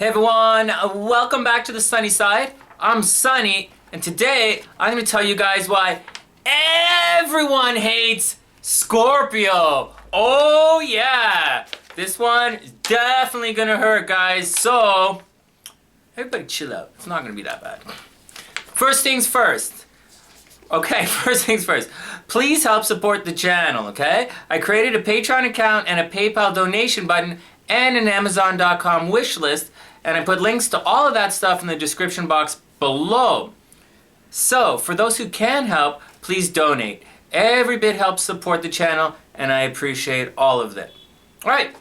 Hey everyone, welcome back to the SunnySide. I'm Sunny, and today I'm going to tell you guys why everyone hates Scorpio. Oh yeah, this one is definitely going to hurt, guys, so everybody chill out. It's not going to be that bad. First things first. Okay, first things first. Please help support the channel, okay? I created a Patreon account and a PayPal donation button and an Amazon.com wish list, and I put links to all of that stuff in the description box below. So, for those who can help, please donate. Every bit helps support the channel, and I appreciate all of it. Alright,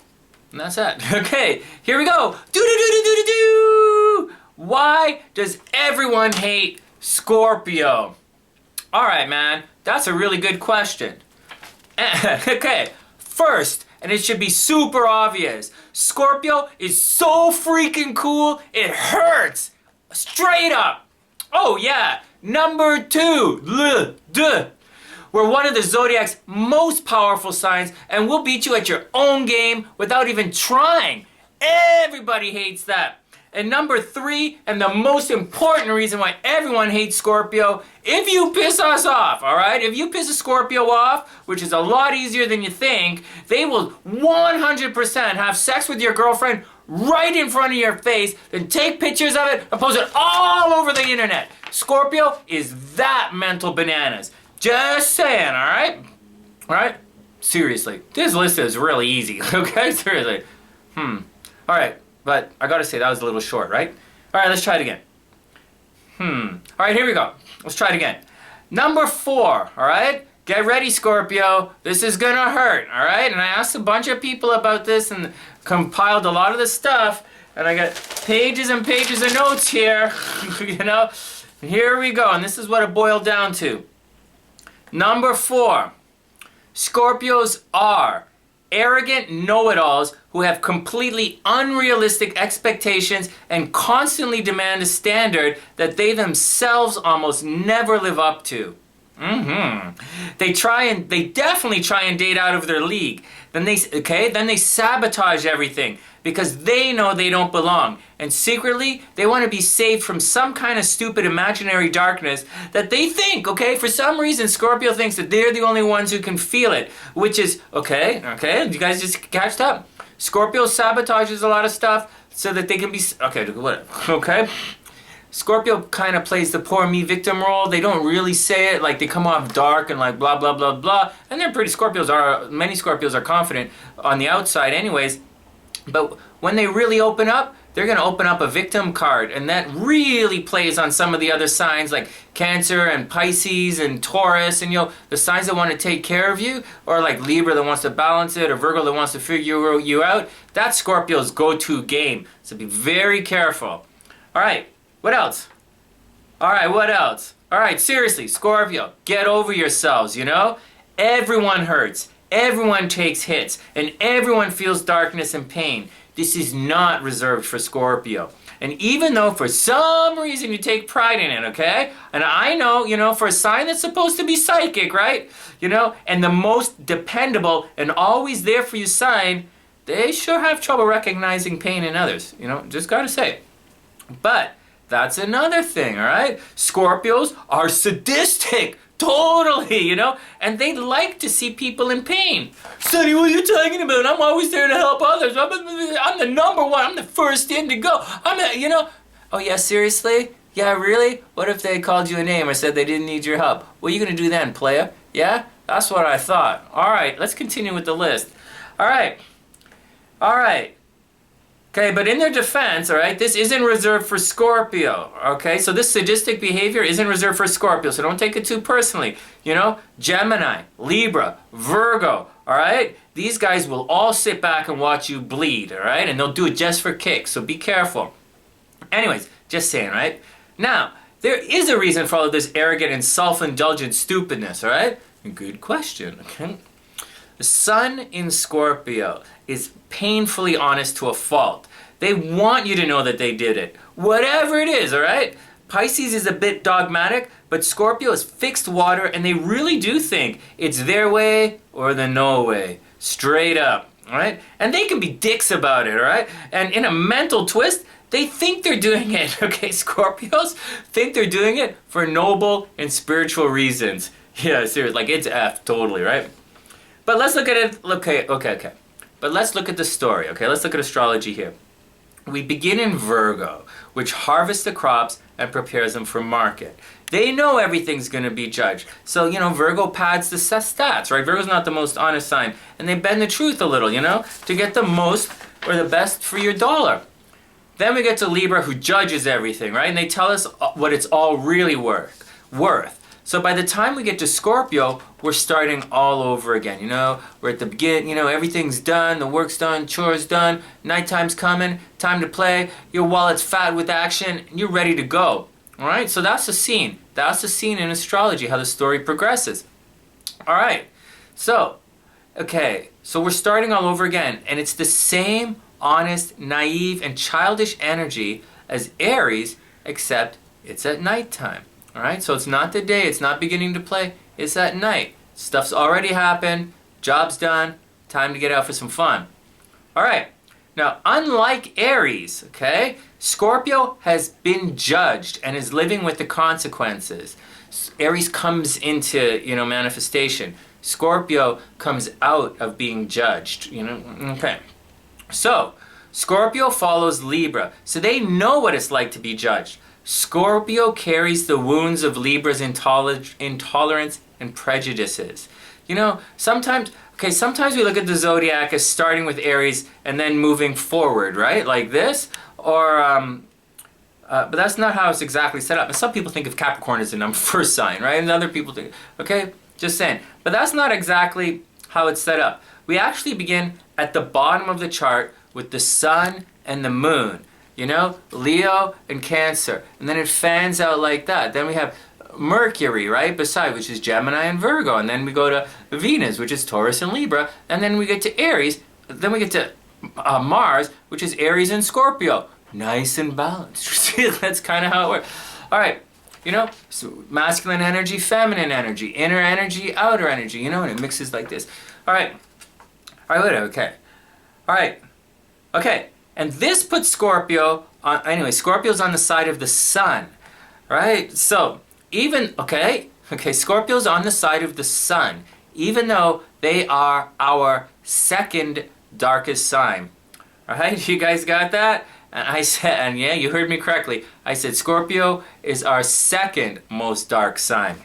and that's that. Okay, here we go. Do-do-do-do-do-do-do! Why does everyone hate Scorpio? Alright, man, that's a really good question. Okay, first, and it should be super obvious, Scorpio is so freaking cool, it hurts! Straight up! Oh yeah, number 2, we're one of the zodiac's most powerful signs, and we'll beat you at your own game without even trying. Everybody hates that. And number 3, and the most important reason why everyone hates Scorpio, if you piss us off, alright? If you piss a Scorpio off, which is a lot easier than you think, they will 100% have sex with your girlfriend right in front of your face, then take pictures of it and post it all over the internet. Scorpio is that mental bananas. Just saying, alright? Alright? Seriously. This list is really easy, okay? Seriously. Alright. But I gotta say, that was a little short, right? Alright, let's try it again. Alright, here we go. Let's try it again. Number 4, alright? Get ready, Scorpio. This is gonna hurt, alright? And I asked a bunch of people about this and compiled a lot of the stuff. And I got pages and pages of notes here. You know? Here we go. And this is what it boiled down to. Number 4. Scorpios are arrogant know-it-alls who have completely unrealistic expectations and constantly demand a standard that they themselves almost never live up to. They definitely try and date out of their league. Then they sabotage everything because they know they don't belong. And secretly, they want to be saved from some kind of stupid imaginary darkness that they think, okay, for some reason Scorpio thinks that they're the only ones who can feel it, which is, okay, you guys just catched up? Scorpio sabotages a lot of stuff so that they can be, okay. Scorpio kind of plays the poor me victim role. They don't really say it, like they come off dark and like blah, blah, blah, blah. And they're pretty, many Scorpios are confident on the outside anyways. But when they really open up, they're going to open up a victim card. And that really plays on some of the other signs like Cancer and Pisces and Taurus. And the signs that want to take care of you, or like Libra that wants to balance it, or Virgo that wants to figure you out. That's Scorpio's go-to game. So be very careful. All right. What else? Alright, what else? Alright, seriously, Scorpio, get over yourselves, you know? Everyone hurts, everyone takes hits, and everyone feels darkness and pain. This is not reserved for Scorpio. And even though for some reason you take pride in it, okay? And I know, for a sign that's supposed to be psychic, right? And the most dependable and always there for you sign, they sure have trouble recognizing pain in others, just gotta say. But that's another thing, alright? Scorpios are sadistic, totally, and they like to see people in pain. Sonny, what are you talking about? I'm always there to help others. I'm the number one. I'm the first in to go. Oh yeah, seriously? Yeah, really? What if they called you a name or said they didn't need your help? What are you gonna do then, playa? Yeah? That's what I thought. Alright, let's continue with the list. Alright. Okay, but in their defense, alright, this isn't reserved for Scorpio, okay? So this sadistic behavior isn't reserved for Scorpio, so don't take it too personally. Gemini, Libra, Virgo, alright? These guys will all sit back and watch you bleed, alright? And they'll do it just for kicks, so be careful. Anyways, just saying, right? Now, there is a reason for all of this arrogant and self-indulgent stupidness, alright? Good question, okay? The sun in Scorpio is painfully honest to a fault. They want you to know that they did it. Whatever it is, alright? Pisces is a bit dogmatic, but Scorpio is fixed water and they really do think it's their way or the no way. Straight up, all right? And they can be dicks about it, all right? And in a mental twist, they think they're doing it, okay? Scorpios think they're doing it for noble and spiritual reasons. Yeah, seriously, like it's F, totally, right? But let's look at it, okay. But let's look at the story, okay? Let's look at astrology here. We begin in Virgo, which harvests the crops and prepares them for market. They know everything's going to be judged. So, you know, Virgo pads the stats, right? Virgo's not the most honest sign. And they bend the truth a little, you know, to get the most or the best for your dollar. Then we get to Libra, who judges everything, right? And they tell us what it's all really worth. So by the time we get to Scorpio, we're starting all over again, you know? We're at the beginning, you know, everything's done, the work's done, chores done, nighttime's coming, time to play, your wallet's fat with action, and you're ready to go, all right? So that's the scene. That's the scene in astrology, how the story progresses. All right, so, okay, so we're starting all over again, and it's the same honest, naive, and childish energy as Aries, except it's at nighttime. All right, so it's not the day, it's not beginning to play, it's at night. Stuff's already happened, job's done, time to get out for some fun. All right, now unlike Aries, okay, Scorpio has been judged and is living with the consequences. Aries comes into, you know, manifestation. Scorpio comes out of being judged, you know, okay. So, Scorpio follows Libra, so they know what it's like to be judged. Scorpio carries the wounds of Libra's intolerance and prejudices. You know, sometimes we look at the zodiac as starting with Aries and then moving forward, right? Like this, or, but that's not how it's exactly set up. And some people think of Capricorn as the number first sign, right? And other people think, okay, just saying. But that's not exactly how it's set up. We actually begin at the bottom of the chart with the sun and the moon. You know, Leo and Cancer. And then it fans out like that. Then we have Mercury, right, beside, which is Gemini and Virgo. And then we go to Venus, which is Taurus and Libra. And then we get to Aries. Then we get to Mars, which is Aries and Scorpio. Nice and balanced. See, that's kind of how it works. All right, you know, so masculine energy, feminine energy, inner energy, outer energy, you know, and it mixes like this. All right, okay. All right, okay. And this puts Scorpio on, anyway, Scorpio's on the side of the sun, right? So, Scorpio's on the side of the sun, even though they are our second darkest sign. All right, you guys got that? And I said, and yeah, you heard me correctly. I said Scorpio is our second most dark sign.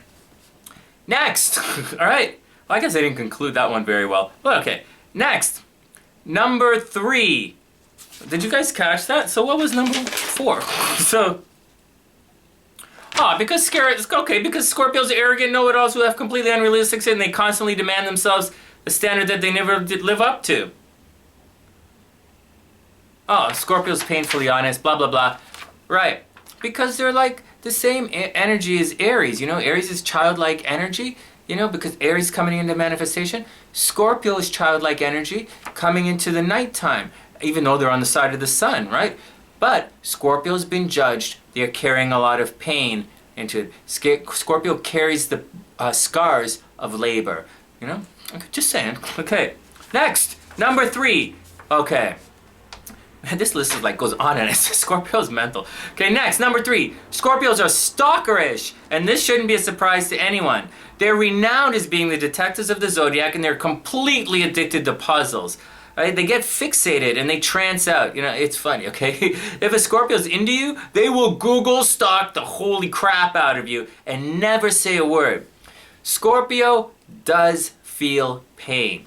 Next, all right. Well, I guess I didn't conclude that one very well. But okay, next, number 3. Did you guys catch that? So what was number 4? Because Scorpios are arrogant know-it-alls who have completely unrealistic and they constantly demand themselves a standard that they never did live up to. Oh, Scorpio's painfully honest, blah, blah, blah. Right. Because they're like the same energy as Aries. You know, Aries is childlike energy, you know, because Aries coming into manifestation. Scorpio is childlike energy coming into the nighttime, even though they're on the side of the sun, right? But Scorpio's been judged. They're carrying a lot of pain into it. Scorpio carries the scars of labor, you know? Okay, just saying. Okay, next, number 3. Okay. Man, this list is like goes on and it's Scorpio's mental. Okay, next, number 3. Scorpios are stalkerish, and this shouldn't be a surprise to anyone. They're renowned as being the detectives of the zodiac, and they're completely addicted to puzzles. Right? They get fixated and they trance out. You know, it's funny, okay? If a Scorpio's into you, they will Google stalk the holy crap out of you and never say a word. Scorpio does feel pain.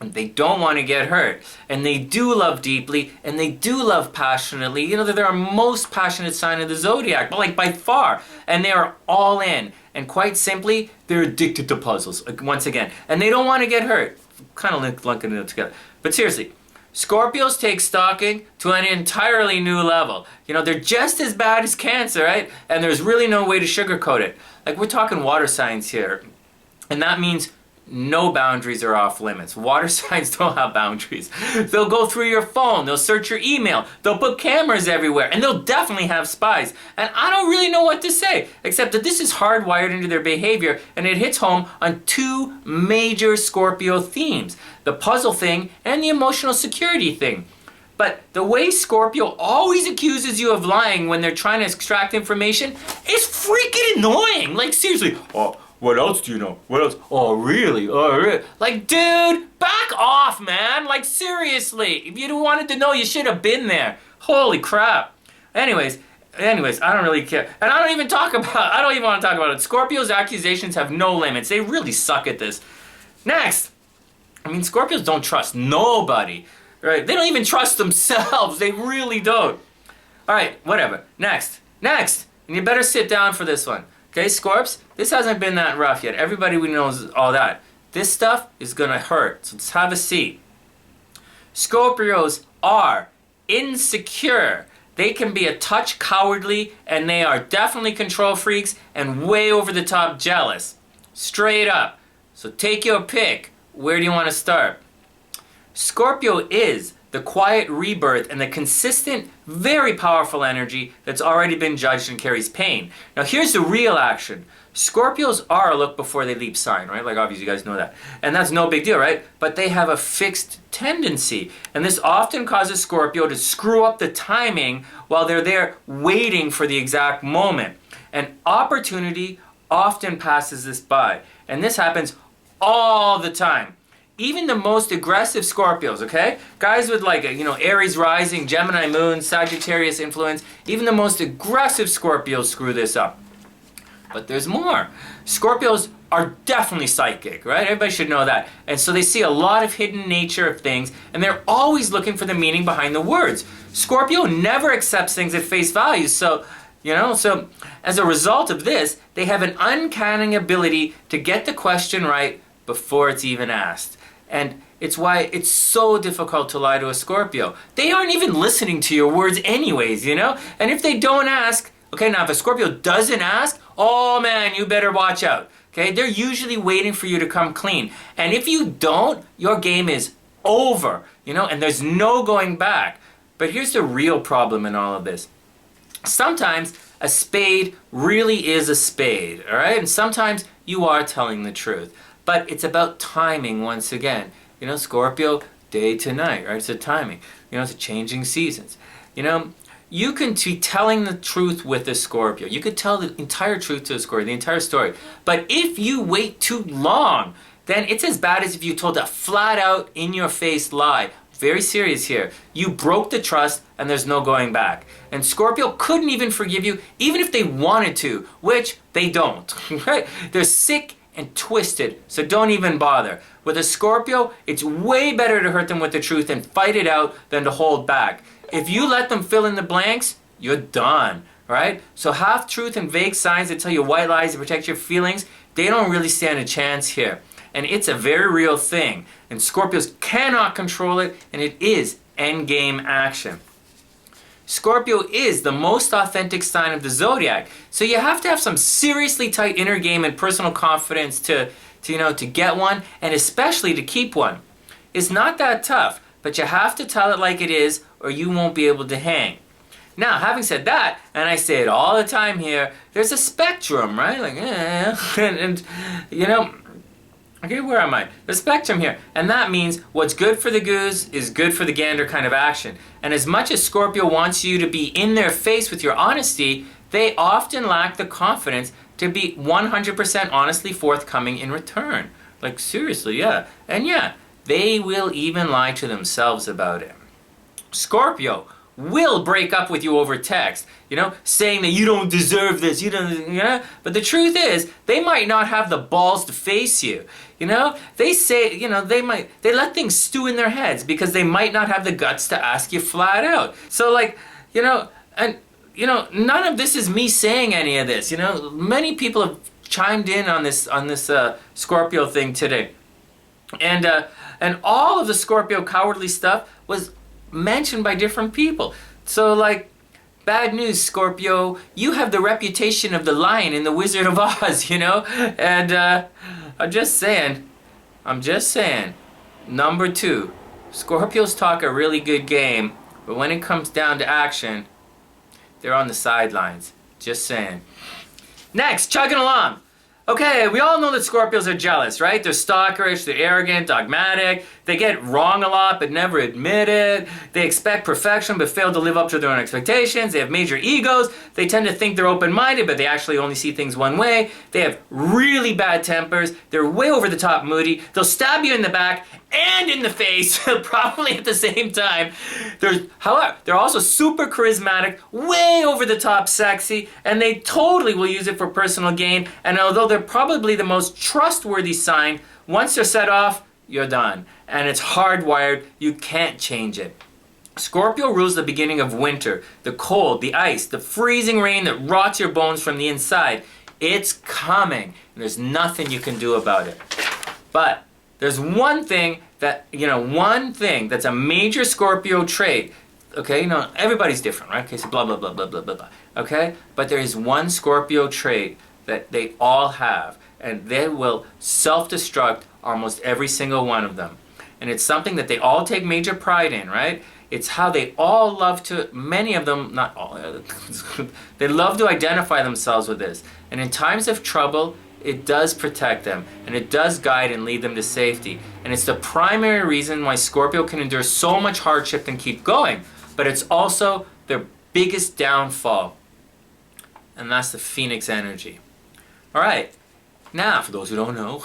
They don't want to get hurt. And they do love deeply, and they do love passionately. You know, they're our most passionate sign of the zodiac, but like by far. And they are all in. And quite simply, they're addicted to puzzles, like, once again. And they don't want to get hurt. Kind of linking it together. But seriously, Scorpios take stalking to an entirely new level. You know, they're just as bad as Cancer, right? And there's really no way to sugarcoat it. Like, we're talking water signs here. And that means no boundaries are off limits. Water signs don't have boundaries. They'll go through your phone, they'll search your email, they'll put cameras everywhere, and they'll definitely have spies. And I don't really know what to say, except that this is hardwired into their behavior, and it hits home on two major Scorpio themes: the puzzle thing and the emotional security thing. But the way Scorpio always accuses you of lying when they're trying to extract information is freaking annoying. Like, seriously. Oh, what else do you know? What else? Oh, really? Oh, really? Like, dude, back off, man. Like, seriously. If you wanted to know, you should have been there. Holy crap. Anyways, I don't really care. And I don't even want to talk about it. Scorpio's accusations have no limits. They really suck at this. Next. I mean, Scorpios don't trust nobody. Right? They don't even trust themselves. They really don't. All right, whatever. Next. And you better sit down for this one. Okay, Scorps? This hasn't been that rough yet. Everybody knows all that. This stuff is going to hurt. So let's have a seat. Scorpios are insecure. They can be a touch cowardly, and they are definitely control freaks and way over the top jealous. Straight up. So take your pick. Where do you want to start? Scorpio is the quiet rebirth and the consistent, very powerful energy that's already been judged and carries pain. Now here's the real action. Scorpios are a look before they leap sign, right? Like, obviously you guys know that. And that's no big deal, right? But they have a fixed tendency. And this often causes Scorpio to screw up the timing while they're there waiting for the exact moment. And opportunity often passes this by. And this happens all the time. Even the most aggressive Scorpios, okay? Guys with like, Aries rising, Gemini moon, Sagittarius influence, even the most aggressive Scorpios screw this up. But there's more. Scorpios are definitely psychic, right? Everybody should know that. And so they see a lot of hidden nature of things, and they're always looking for the meaning behind the words. Scorpio never accepts things at face value, so as a result of this, they have an uncanny ability to get the question right before it's even asked. And it's why it's so difficult to lie to a Scorpio. They aren't even listening to your words anyways, And if they don't ask, okay, now if a Scorpio doesn't ask, oh man, you better watch out. Okay, they're usually waiting for you to come clean. And if you don't, your game is over, and there's no going back. But here's the real problem in all of this. Sometimes a spade really is a spade, all right? And sometimes you are telling the truth. But it's about timing once again. Scorpio, day to night, right? It's a timing. It's a changing seasons. You can be telling the truth with a Scorpio. You could tell the entire truth to a Scorpio, the entire story. But if you wait too long, then it's as bad as if you told a flat out, in your face lie. Very serious here. You broke the trust and there's no going back. And Scorpio couldn't even forgive you, even if they wanted to, which they don't, right? They're sick and twisted, so don't even bother. With a Scorpio, it's way better to hurt them with the truth and fight it out than to hold back. If you let them fill in the blanks, you're done, right? So half-truth and vague signs that tell you white lies to protect your feelings, they don't really stand a chance here. And it's a very real thing. And Scorpios cannot control it, and it is endgame action. Scorpio is the most authentic sign of the zodiac. So you have to have some seriously tight inner game and personal confidence to get one, and especially to keep one. It's not that tough, but you have to tell it like it is, or you won't be able to hang. Now, having said that, and I say it all the time here, there's a spectrum, right? Like, okay, where am I? The spectrum here. And that means what's good for the goose is good for the gander kind of action. And as much as Scorpio wants you to be in their face with your honesty, they often lack the confidence to be 100% honestly forthcoming in return. Like, seriously, yeah. And yeah, they will even lie to themselves about it. Scorpio will break up with you over text, saying that you don't deserve this, but the truth is, they might not have the balls to face you, they say, they let things stew in their heads because they might not have the guts to ask you flat out. So none of this is me saying any of this, many people have chimed in on this Scorpio thing today, and all of the Scorpio cowardly stuff was mentioned by different people. So bad news, Scorpio, you have the reputation of the lion in the Wizard of Oz, and I'm just saying, I'm just saying. Number 2, Scorpios talk a really good game, but when it comes down to action, they're on the sidelines. Just saying. Next, chugging along. Okay, we all know that Scorpios are jealous, right? They're stalkerish, they're arrogant, dogmatic. They get wrong a lot but never admit it. They expect perfection but fail to live up to their own expectations. They have major egos. They tend to think they're open-minded but they actually only see things one way. They have really bad tempers. They're way over the top moody. They'll stab you in the back and in the face, probably at the same time. However, they're also super charismatic, way over the top sexy, and they totally will use it for personal gain. And although they're probably the most trustworthy sign, once they're set off, you're done. And it's hardwired, you can't change it. Scorpio rules the beginning of winter, the cold, the ice, the freezing rain that rots your bones from the inside. It's coming, and there's nothing you can do about it. But there's one thing that's a major Scorpio trait. Okay, everybody's different, right? Okay, so blah, blah, blah, blah, blah, blah, blah. Okay? But there is one Scorpio trait that they all have, and they will self-destruct almost every single one of them. And it's something that they all take major pride in, right? It's how they all love to, many of them, not all, they love to identify themselves with this. And in times of trouble, it does protect them, and it does guide and lead them to safety. And it's the primary reason why Scorpio can endure so much hardship and keep going. But it's also their biggest downfall. And that's the Phoenix energy. All right. Now, for those who don't know,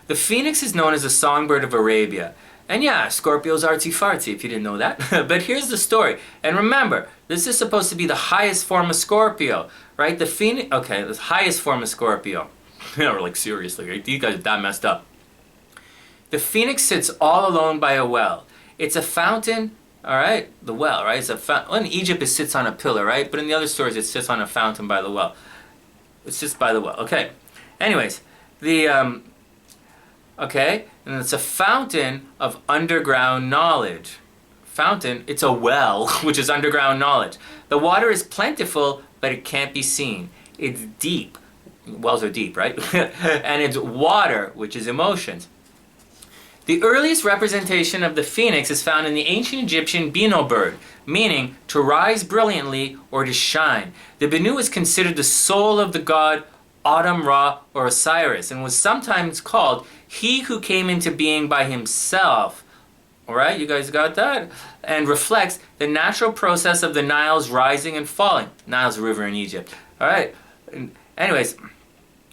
the Phoenix is known as the songbird of Arabia. And yeah, Scorpio's artsy-fartsy, if you didn't know that. But here's the story. And remember, this is supposed to be the highest form of Scorpio, right? The Phoenix, okay, the highest form of Scorpio. We're like, seriously, right? These guys are that messed up. The Phoenix sits all alone by a well. It's a fountain, all right? The well, right? It's a fountain. Well, in Egypt, it sits on a pillar, right? But in the other stories, it sits on a fountain by the well. It sits by the well, okay. Anyways, okay, and it's a fountain of underground knowledge. Fountain, it's a well, which is underground knowledge. The water is plentiful, but it can't be seen. It's deep. Wells are deep, right? And it's water, which is emotions. The earliest representation of the phoenix is found in the ancient Egyptian Binu bird, meaning to rise brilliantly or to shine. The Binu is considered the soul of the god Autumn Ra or Osiris, and was sometimes called he who came into being by himself. Alright, you guys got that? And reflects the natural process of the Nile's rising and falling. Nile's a river in Egypt. Alright, anyways,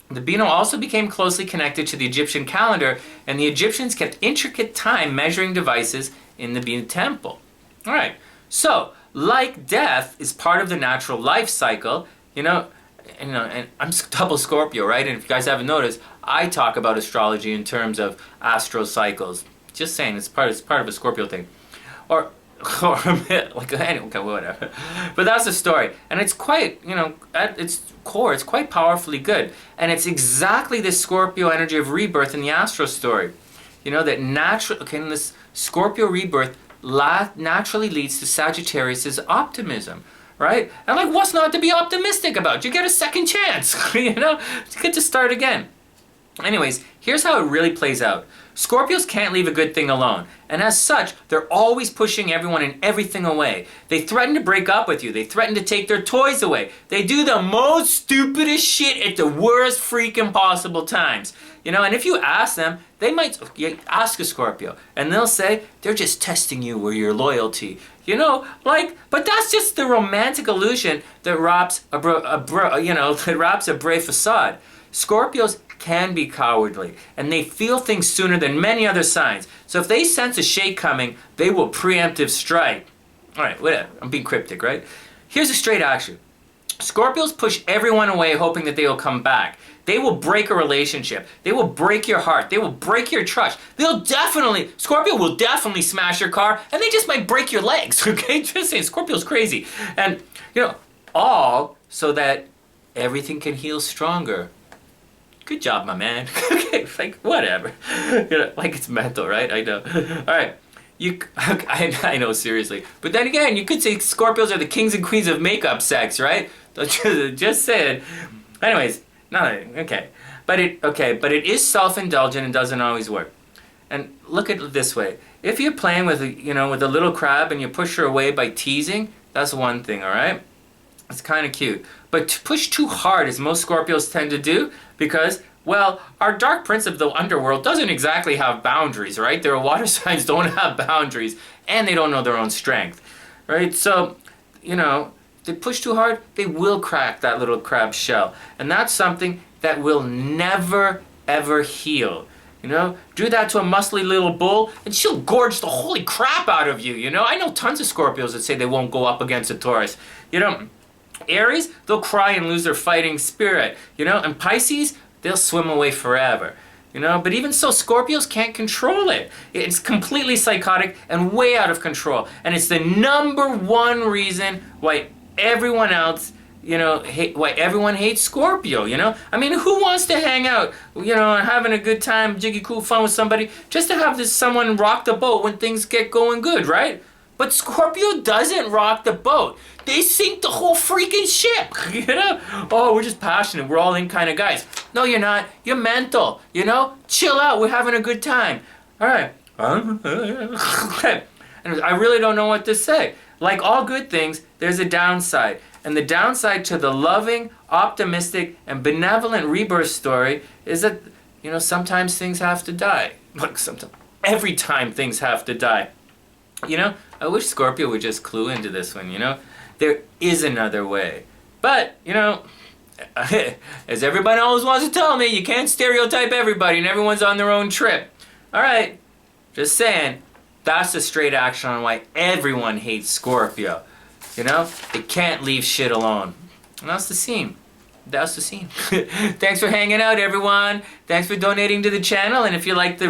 the Binu also became closely connected to the Egyptian calendar, and the Egyptians kept intricate time measuring devices in the Binu temple. Alright, so, like death is part of the natural life cycle, and I'm double Scorpio, right? And if you guys haven't noticed, I talk about astrology in terms of astro cycles. Just saying, it's part of a Scorpio thing. Or like, okay, whatever. But that's the story. And it's quite, at its core, it's quite powerfully good. And it's exactly this Scorpio energy of rebirth in the astro story. And this Scorpio rebirth naturally leads to Sagittarius' optimism. Right? And like, what's not to be optimistic about? You get a second chance, you get to start again. Anyways, here's how it really plays out. Scorpios can't leave a good thing alone, and as such, they're always pushing everyone and everything away. They threaten to break up with you. They threaten to take their toys away. They do the most stupidest shit at the worst freaking possible times. And if you ask them, they might ask a Scorpio, and they'll say, they're just testing you or your loyalty. But that's just the romantic illusion that wraps a brave facade. Scorpios can be cowardly, and they feel things sooner than many other signs. So if they sense a shake coming, they will preemptive strike. Alright, whatever. I'm being cryptic, right? Here's a straight action. Scorpios push everyone away hoping that they will come back. They will break a relationship. They will break your heart. They will break your trust. Scorpio will definitely smash your car, and they just might break your legs, okay? Just saying, Scorpio's crazy. And, all so that everything can heal stronger. Good job, my man. Okay, like, whatever. Like it's mental, right? I know. Alright. I know, seriously. But then again, you could say Scorpios are the kings and queens of makeup sex, right? Just saying. Anyways, no, okay. But it is self-indulgent and doesn't always work. And look at it this way. If you're playing with with a little crab and you push her away by teasing, that's one thing, all right? It's kind of cute. But to push too hard, as most Scorpios tend to do, because, well, our dark prince of the underworld doesn't exactly have boundaries, right? Their water signs don't have boundaries, and they don't know their own strength, right? So, they push too hard, they will crack that little crab shell. And that's something that will never, ever heal. Do that to a muscly little bull, and she'll gorge the holy crap out of you, I know tons of Scorpios that say they won't go up against a Taurus. Aries, they'll cry and lose their fighting spirit, and Pisces, they'll swim away forever, but even so, Scorpios can't control it. It's completely psychotic and way out of control, and it's the number one reason why everyone else why everyone hates Scorpio, I mean, who wants to hang out, having a good time, jiggy cool fun with somebody, just to have someone rock the boat when things get going good, right? But Scorpio doesn't rock the boat. They sink the whole freaking ship, Oh, we're just passionate, we're all in kind of guys. No, you're not. You're mental, Chill out, we're having a good time. All right. And I really don't know what to say. Like all good things, there's a downside. And the downside to the loving, optimistic, and benevolent rebirth story is that, sometimes things have to die. Look, every time things have to die. I wish Scorpio would just clue into this one, There is another way. But, as everybody always wants to tell me, you can't stereotype everybody and everyone's on their own trip. All right, just saying, that's the straight action on why everyone hates Scorpio. They can't leave shit alone. And that's the scene. Thanks for hanging out, everyone. Thanks for donating to the channel. And if you like the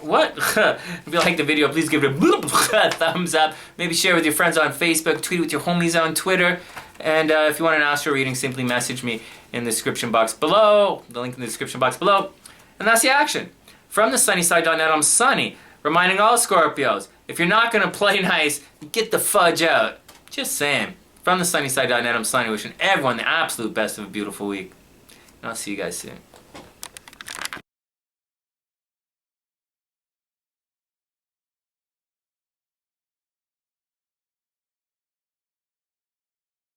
if you like the video, please give it a thumbs up. Maybe share with your friends on Facebook, tweet with your homies on Twitter. And if you want an astro reading, simply message me in the description box below. The link in the description box below. And that's the action. From the SunnySide.net, I'm Sunny, reminding all Scorpios, if you're not going to play nice, get the fudge out. Just saying. From the SunnySide.net, I'm Sunny, wishing everyone the absolute best of a beautiful week. And I'll see you guys soon.